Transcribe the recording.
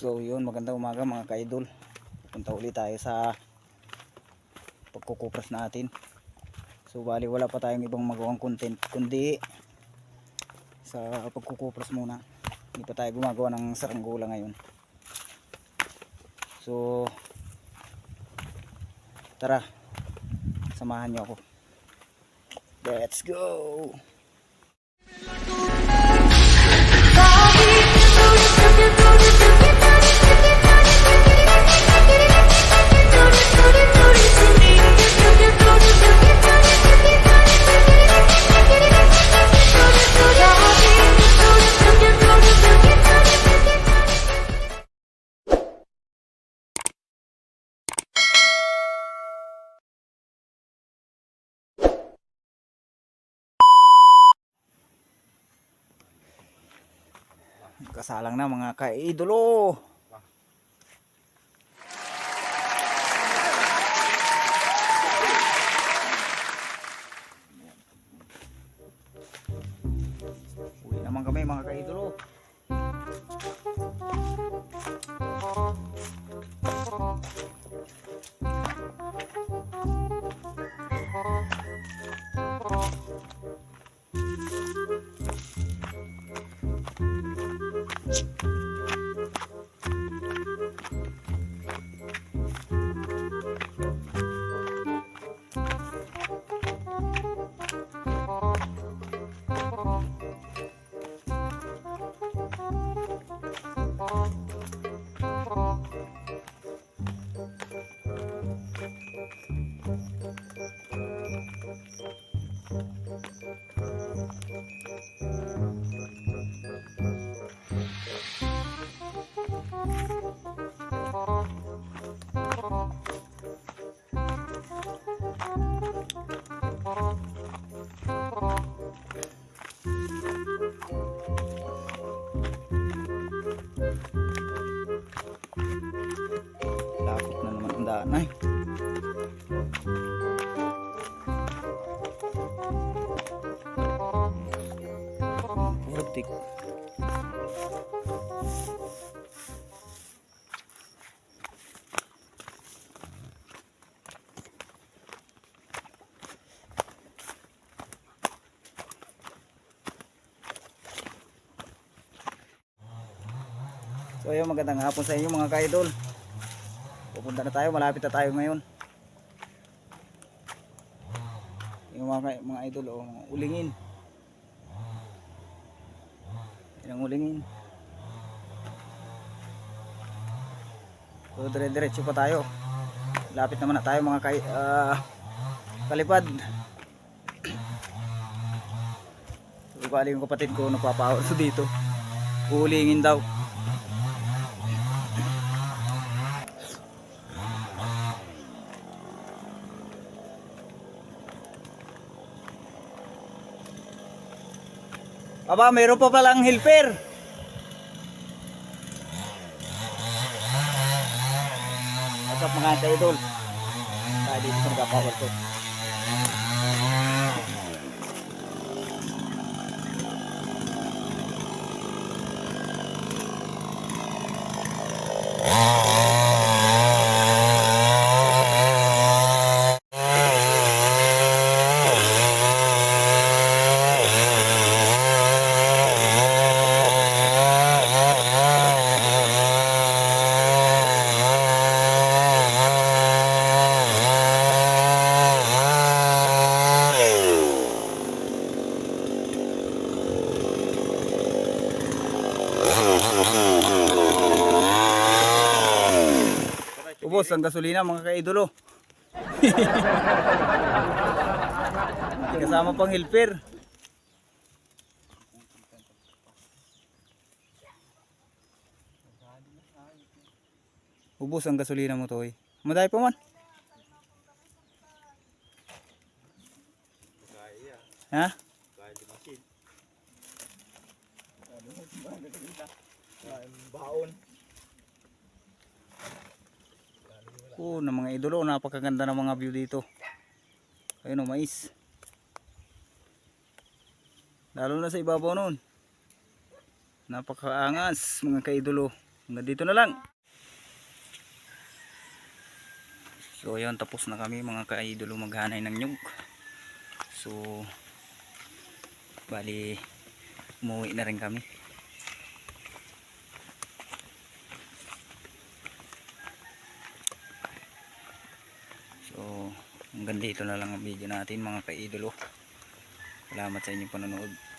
So yun, magandang umaga mga ka-idol. Punta ulit tayo sa pagkukupras natin. So bali wala pa tayong ibang magawang content kundi sa pagkukupras muna. Hindi pa tayo gumagawa ng saranggola ngayon. So tara, samahan niyo ako. Let's go! Kasalang na mga ka-idolo. Uwi naman kami mga ka-idolo. Lapot na naman ang daan ay. Putik. So ayun, magandang hapon sa inyo mga ka-idol. Pupunta na tayo, malapit na tayo ngayon. Yung mga idol o mga ulingin. Yan ang ulingin. So dire-diretso pa tayo. Lapit naman na tayo mga kalipad. So bali yung kapatid ko nagpapahawal so dito. Ulingin daw. Aba, mayroon pa palang helper. What's up mga ka-idol? Tayo dito sa nagpapahawal ko. Ubos ang gasolina mga ka-idolo. Kasama pang helper. Ubos ang gasolina mo to eh. Maday pa man. Ha? Baon. Na mga idolo, napakaganda ng mga view dito. Ayun o, mais. Lalo na sa ibabaw noon. Napakaangas mga kaidolo. Hanggang dito na lang. So ayun, tapos na kami mga ka-idolo maghanay ng nyug. So bali umuwi na rin kami. So hanggang dito na lang ang video natin mga ka-idolo. Salamat sa inyong panonood.